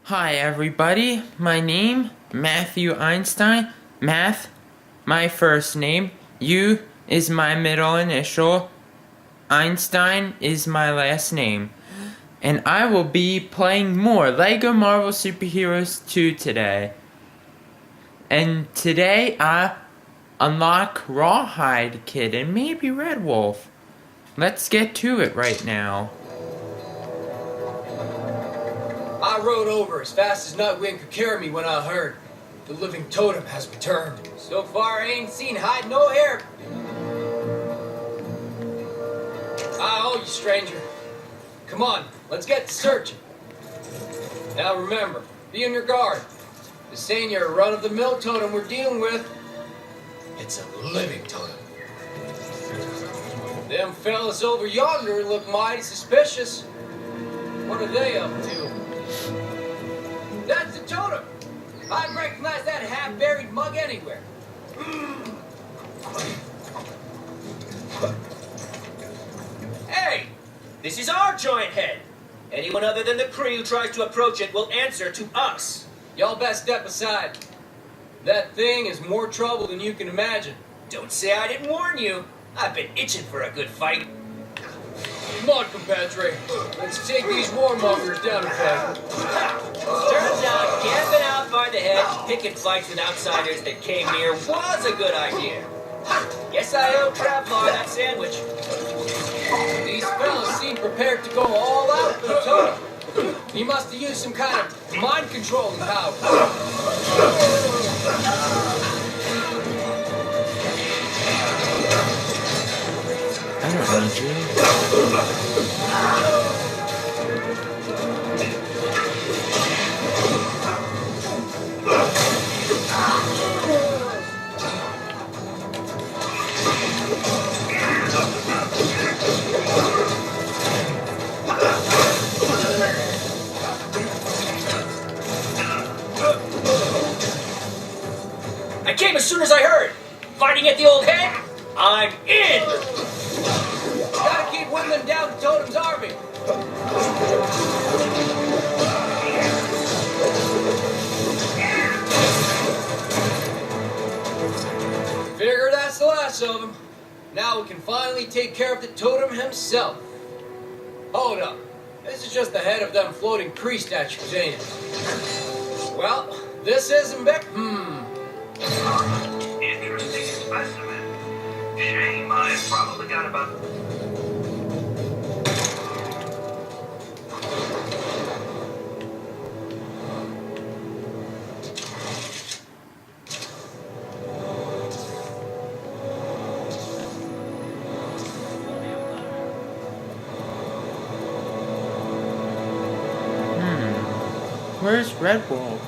Hi everybody, my name, Matthew Einstein. Math, my first name. U is my middle initial. Einstein is my last name. And I will be playing more LEGO Marvel Superheroes 2 today. And today I unlock Rawhide Kid and maybe Red Wolf. Let's get to it right now. I rode over as fast as Nightwing could carry me when I heard the living totem has returned. So far, I ain't seen hide no hair. I owe you, stranger. Come on, let's get to searching. Now remember, be on your guard. This ain't your run-of-the-mill totem we're dealing with. It's a living totem. Them fellas over yonder look mighty suspicious. What are they up to? That's the totem! I'd recognize that half-buried mug anywhere. Hey! This is our giant head! Anyone other than the Kree who tries to approach it will answer to us. Y'all best step aside. That thing is more trouble than you can imagine. Don't say I didn't warn you. I've been itching for a good fight. Come on, compadre. Let's take these warmongers down a peg. Turns out camping out by the hedge, picking fights with outsiders that came near was a good idea. Guess I owe Travlar that sandwich. These fellas seem prepared to go all out for the totem. He must have used some kind of mind-controlling power. I don't need you. I came as soon as I heard. Fighting at the old head? I'm in! Gotta keep whittling down the totem's army. Figure that's the last of them. Now we can finally take care of the totem himself. Hold up. This is just the head of them floating Kree statues, ain't it? Well, this isn't big. Interesting specimen. Shame I probably got about... Where's Red Wolf?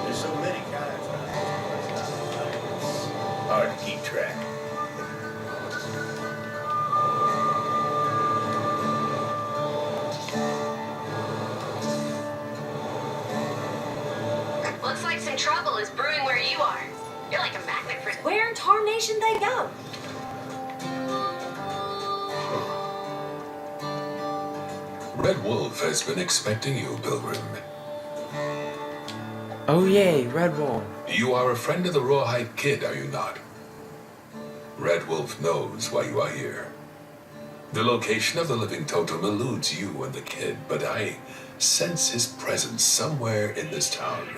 There's so many kinds of hard to keep track. Looks like some trouble is brewing where you are. You're like a magnet for... Where in tarnation they go? Red Wolf has been expecting you, Pilgrim. Oh yay, Red Wolf. You are a friend of the Rawhide Kid, are you not? Red Wolf knows why you are here. The location of the living totem eludes you and the kid, but I sense his presence somewhere in this town,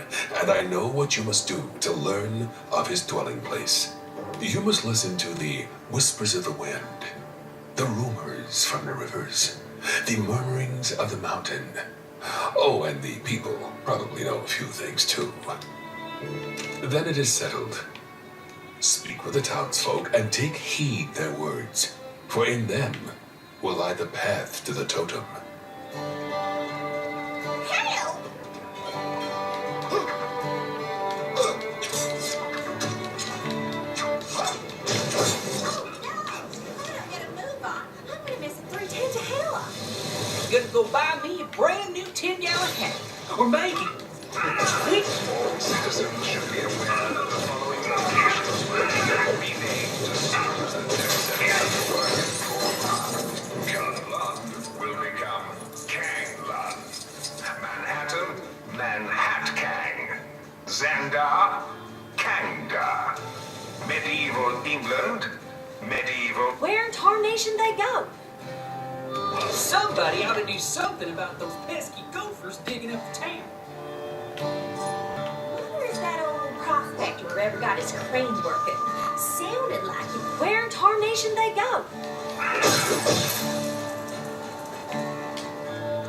and I know what you must do to learn of his dwelling place. You must listen to the whispers of the wind, the rumors from the rivers, the murmurings of the mountain. Oh, and the people probably know a few things too. Then it is settled. Speak with the townsfolk and take heed their words, for in them will lie the path to the totem. Help! Gonna go buy me a brand new 10-gallon tank. Or maybe Citizens should be aware that the following locations will be renamed to cities and destinations. Kunlun will become Kanglun. Manhattan, Manhattkang. Zendar, Kangda. Medieval England, Medieval. Where in tarnation they go? somebody ought to do something about those pesky gophers digging up the town. Wonder if that old prospector ever got his cranes working. Sounded like it. Where in tarnation they go?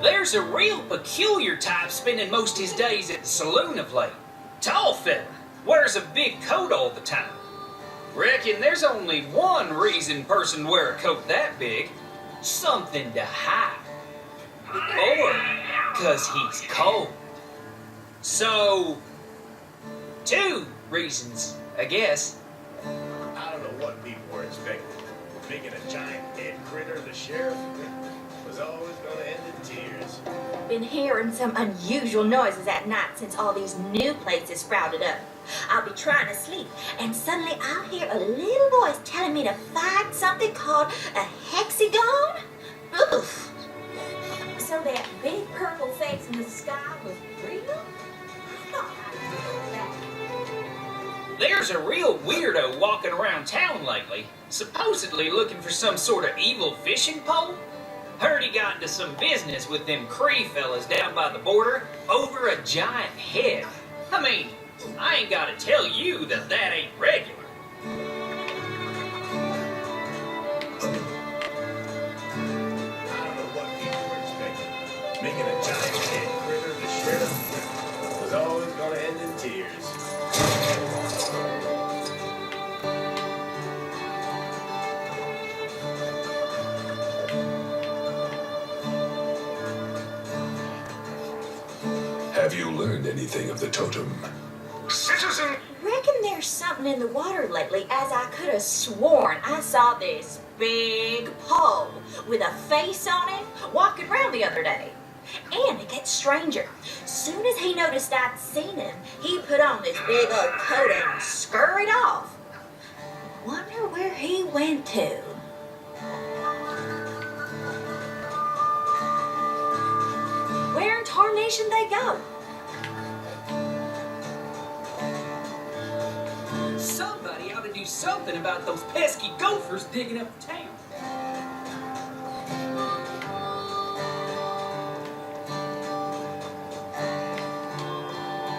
There's a real peculiar type spending most his days at the saloon of late. Tall fella, wears a big coat all the time. Reckon there's only one reason person wear a coat that big. Something to hide. Or 'cause he's cold. So, two reasons, I guess. I don't know what people were expecting. Thinking a giant dead critter, the sheriff, was always going to end in tears. Been hearing some unusual noises at night since all these new places sprouted up. I'll be trying to sleep, and suddenly I'll hear a little voice telling me to find something called a hexagon. Oof. So that big purple face in the sky was real? I thought I'd heard that. There's a real weirdo walking around town lately, supposedly looking for some sort of evil fishing pole. Heard he got into some business with them Cree fellas down by the border over a giant head. I mean, I ain't gotta tell you that that ain't regular. I don't know what people were expecting. Making a giant dead critter, the sheriff, was always going to end in tears. Have you learned anything of the totem? Citizen. Reckon there's something in the water lately, as I could have sworn I saw this big pole with a face on it walking around the other day. And it gets stranger. Soon as he noticed I'd seen him, he put on this big old coat and scurried off. Wonder where he went to. Where in tarnation they go? Somebody ought to do something about those pesky gophers digging up the town.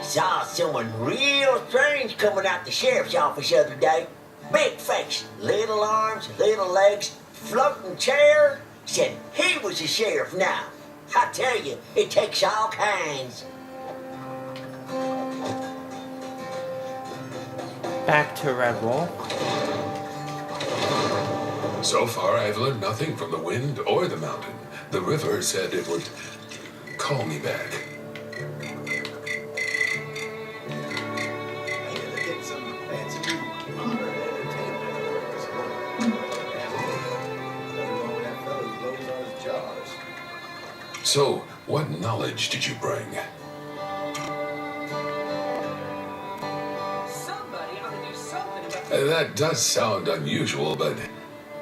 Saw someone real strange coming out the sheriff's office the other day. Big face, little arms, little legs, floating chair. Said he was the sheriff now. I tell you, it takes all kinds. Back to Red Wolf. So far, I've learned nothing from the wind or the mountain. The river said it would call me back. I had to get some fancy new modern entertainment. Nothing wrong with that fellow who blows on his jars. So, what knowledge did you bring? Somebody ought to do something about That does sound unusual, but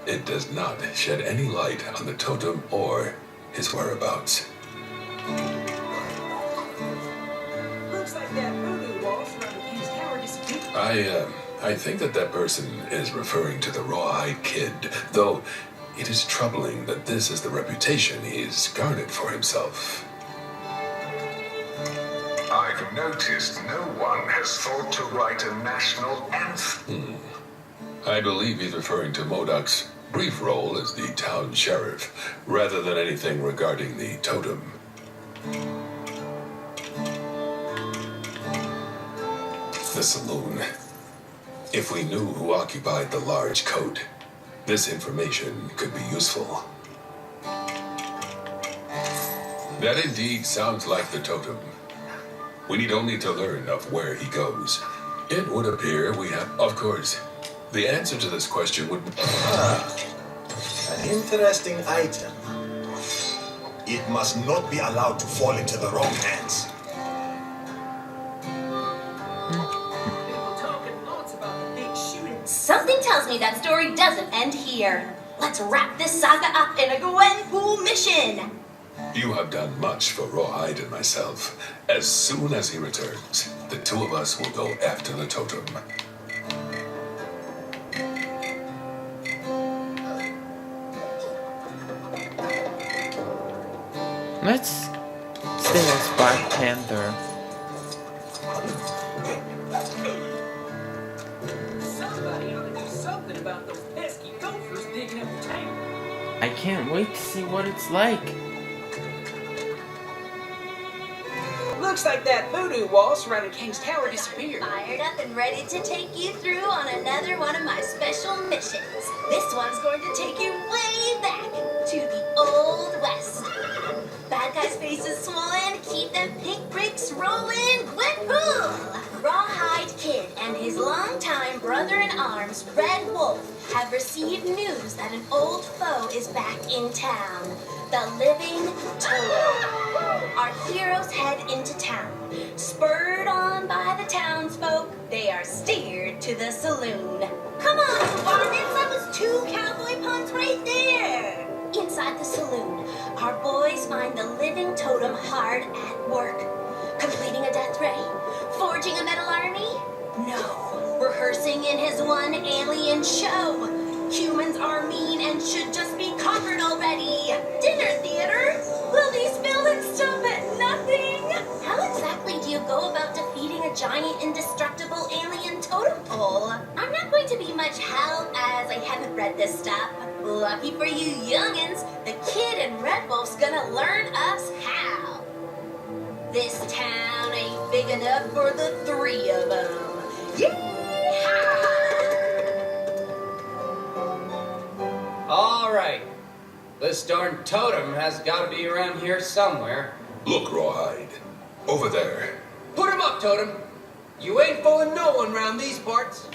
it does not shed any light on the totem or his whereabouts. Looks like that voodoo wall surrounding King's Tower disappeared. I think that person is referring to the Rawhide Kid, though it is troubling that this is the reputation he's garnered for himself. I've noticed no one has thought to write a national anthem. I believe he's referring to Modoc's brief role as the town sheriff, rather than anything regarding the totem. The saloon. If we knew who occupied the large coat, this information could be useful. That indeed sounds like the totem. We need only to learn of where he goes. It would appear we have, of course, the answer to this question would be... An interesting item. It must not be allowed to fall into the wrong hands. People talking lots about the big shooting. Something tells me that story doesn't end here. Let's wrap this saga up in a Gwenpool mission. You have done much for Rawhide and myself. As soon as he returns, the two of us will go after the totem. Let's stay as Black Panther. Somebody ought to do something about those pesky gophers digging up the tank. I can't wait to see what it's like. Looks like that voodoo wall surrounding King's Tower disappeared. Fired up and ready to take you through on another one of my special missions. This one's going to take you way back to the Old West. Bad guys' faces swollen, keep them pink bricks rolling. Gwenpool! Rawhide Kid and his longtime brother-in-arms, Red Wolf, have received news that an old foe is back in town. The living totem. Our heroes head into town. Spurred on by the townsfolk, they are steered to the saloon. Come on, varmints, that was 2 cowboy puns right there. Inside the saloon, our boys find the living totem hard at work. Completing a death ray? Forging a metal army? No. Rehearsing in his one alien show. Humans are mean and should just be conquered already. Dinner theater? Will these villains stop at nothing? How exactly do you go about defeating a giant indestructible alien totem pole? I'm not going to be much help as I haven't read this stuff. Lucky for you youngins, the Kid and Red Wolf's gonna learn us how. This town ain't big enough for the 3 of them. Yeehaw! All right. This darn totem has got to be around here somewhere. Look, Rawhide. Over there. Put him up, totem. You ain't fooling no one round these parts.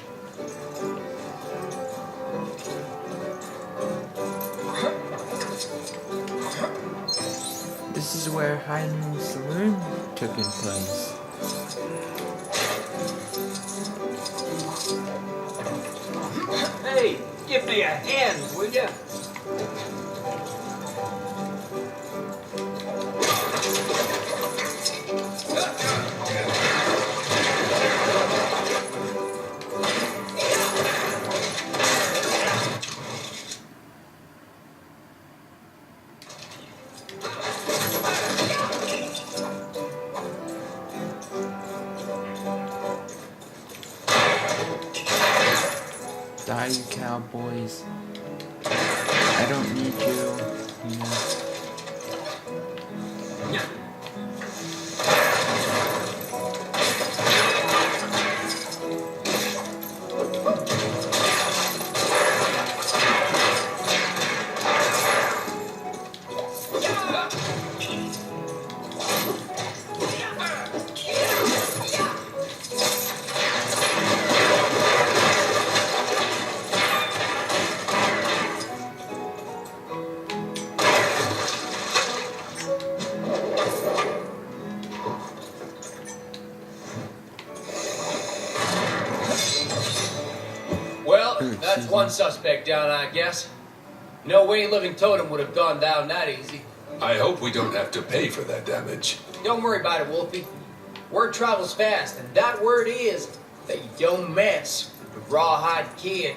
This is where hiding in the saloon took place. Hey, give me a hand, will ya? Die, you cowboys. I don't need you. You know. Well, that's one suspect down, I guess. No way Living Totem would have gone down that easy. I hope we don't have to pay for that damage. Don't worry about it, Wolfie. Word travels fast, and that word is that you don't mess with the Rawhide Kid.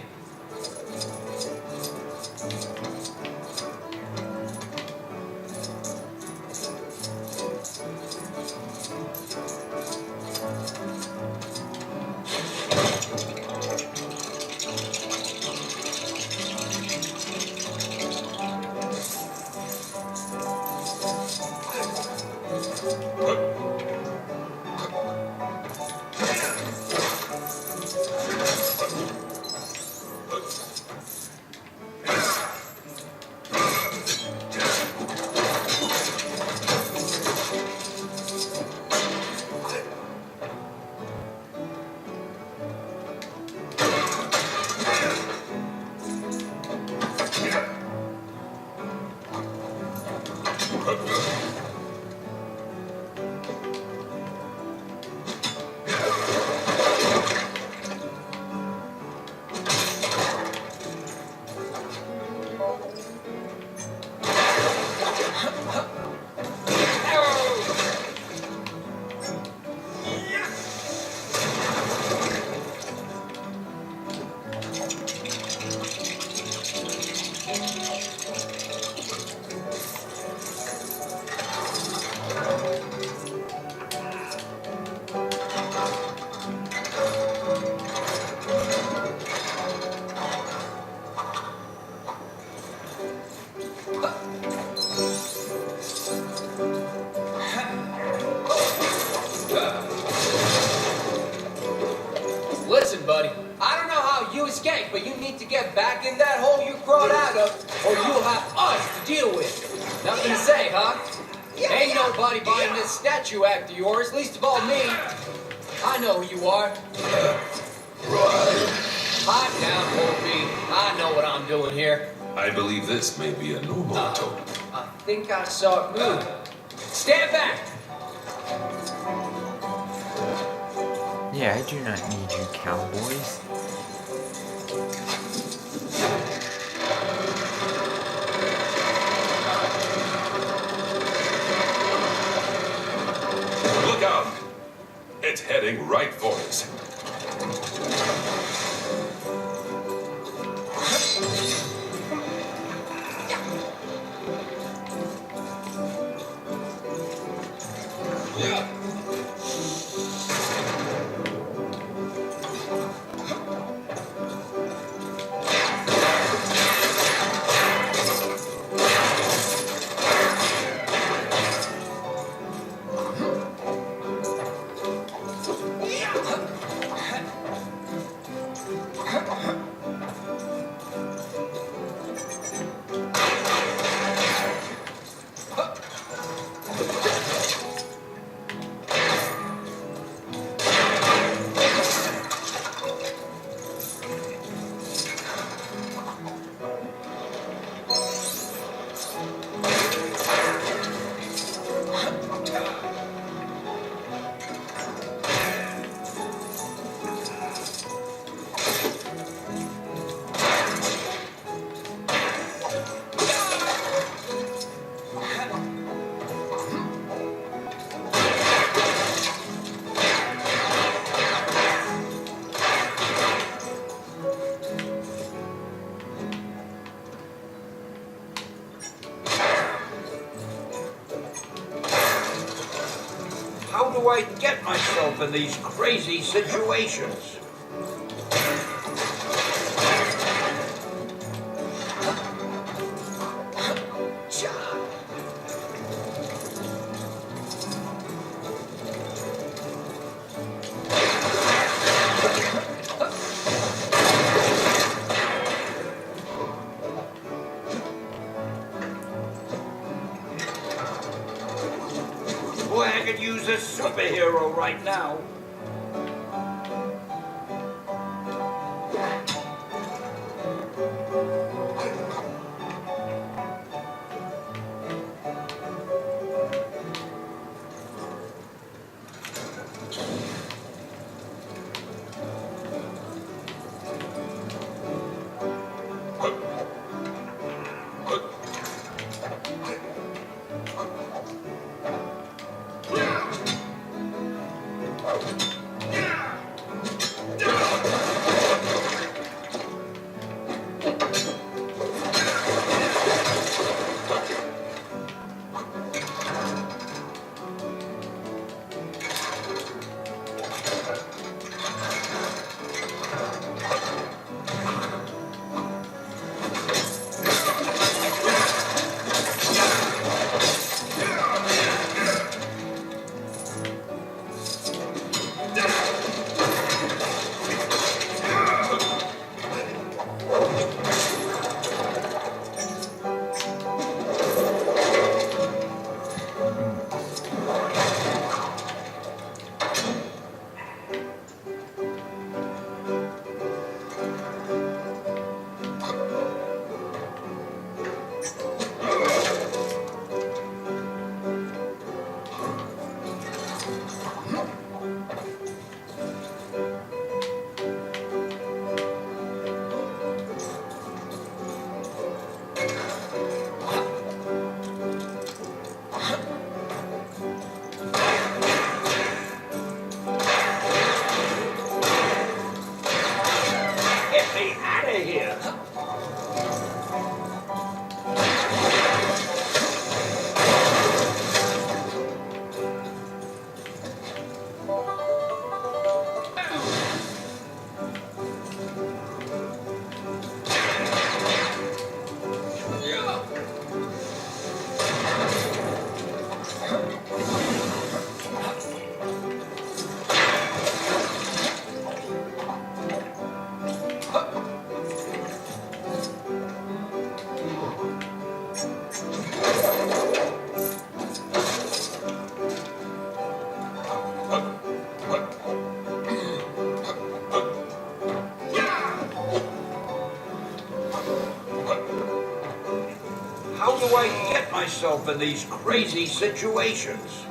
Listen, buddy, I don't know how you escaped, but you need to get back in that hole you crawled out of, or you'll have us to deal with. Nothing to say, huh? Ain't nobody buying this statue act of yours, least of all me. I know who you are. Rawhide, Pipe down, Wolfie. I know what I'm doing here. I believe this may be a normal totem. I think I saw it move. Stand back! Yeah, I do not need you cowboys. Look out! It's heading right for us. How do I get myself in these crazy situations? Boy, I could use a superhero right now. do I get myself in these crazy situations?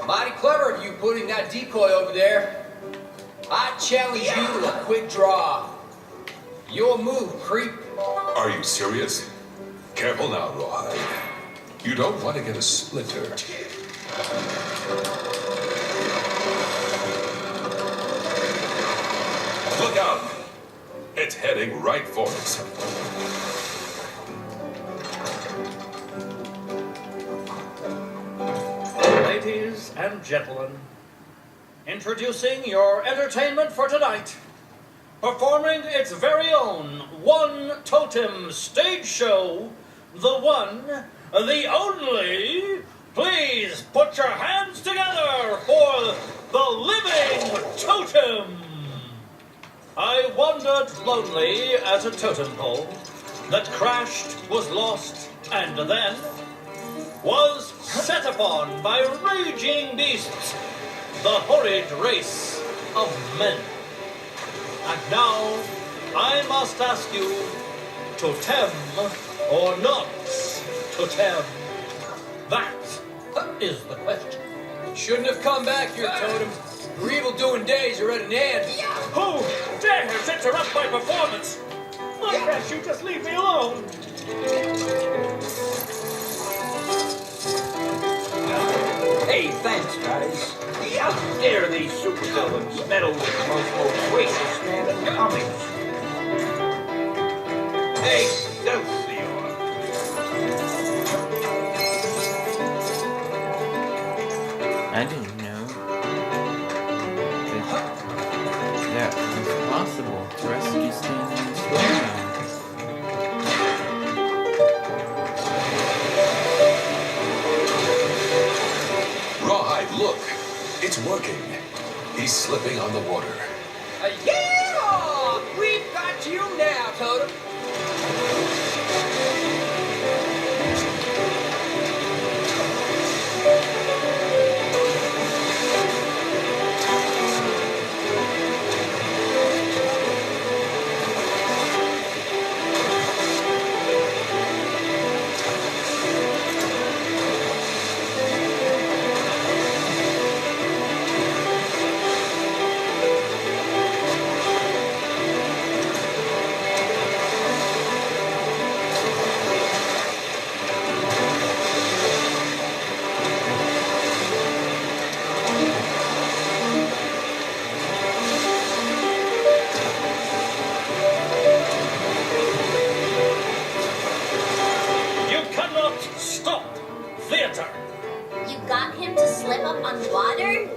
Mighty clever of you putting that decoy over there. I challenge you to a quick draw. Your move, creep. Are you serious? Careful now, Rawhide. You don't want to get a splinter. Look out! It's heading right for us. Ladies and gentlemen, introducing your entertainment for tonight, performing its very own One Totem stage show, the one, the only, please put your hands together for the Living Totem. I wandered lonely as a totem pole that crashed, was lost, and then was set upon by raging beasts, the horrid race of men. And now I must ask you, totem or not totem? That is the question. Shouldn't have come back here, Totem. Your evil-doing days are at an end. Who dares interrupt my performance? Why can't you just leave me alone? Hey, thanks, guys. How dare these supervillains meddle with the most loquacious man in comics? Hey, don't see on. I didn't know that was possible to rescue Stan in the storm. Rawhide, look! It's working. He's slipping on the water. Yeah! We've got you now, Totem. water?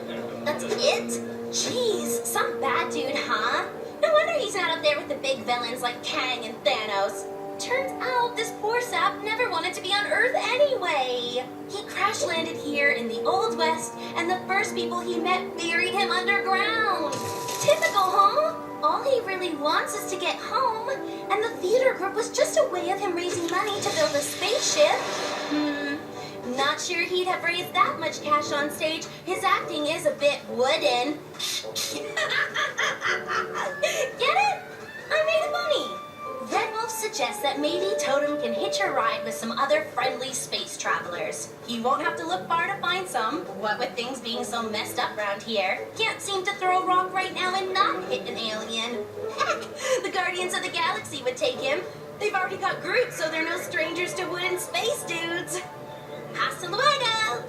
That's it? Jeez, some bad dude, huh? No wonder he's not up there with the big villains like Kang and Thanos. Turns out this poor sap never wanted to be on Earth anyway. He crash landed here in the Old West, and the first people he met buried him underground. Typical, huh? All he really wants is to get home, and the theater group was just a way of him raising money to build a spaceship. Not sure he'd have raised that much cash on stage. His acting is a bit wooden. Get it? I made money. Red Wolf suggests that maybe Totem can hitch a ride with some other friendly space travelers. He won't have to look far to find some. What with things being so messed up around here, can't seem to throw a rock right now and not hit an alien. Heck, the Guardians of the Galaxy would take him. They've already got Groot, so they're no strangers to wooden space dudes. Hasta luego!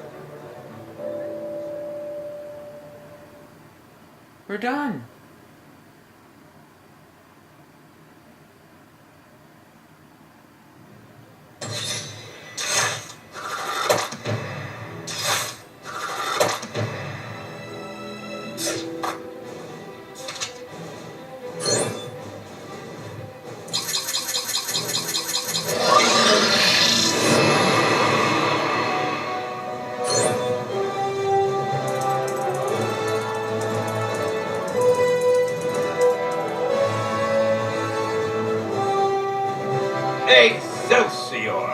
We're done. Excelsior!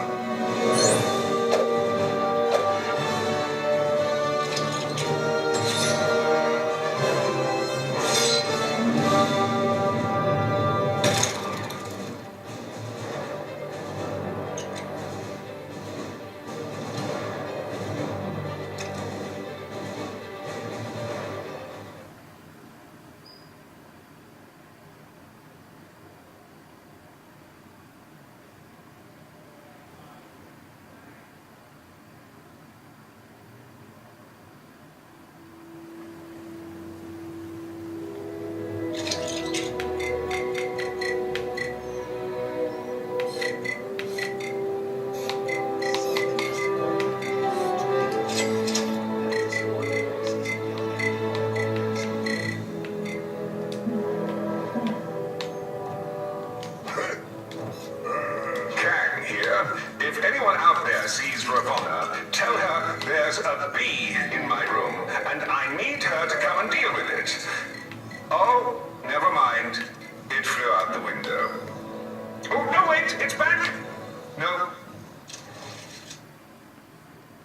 If anyone out there sees Ravonna, tell her there's a bee in my room, and I need her to come and deal with it. Oh, never mind. It flew out the window. Oh, no, wait, it's back. No.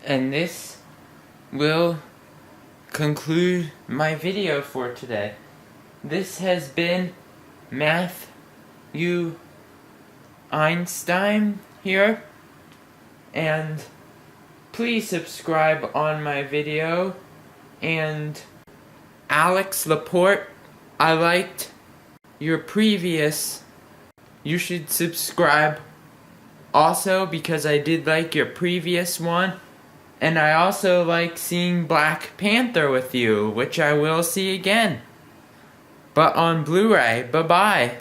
And this will conclude my video for today. This has been Matthew Einstein here, and please subscribe on my video. And Alex Laporte, I liked your previous, you should subscribe also because I did like your previous one. And I also like seeing Black Panther with you, which I will see again, but on Blu-ray. Bye-bye.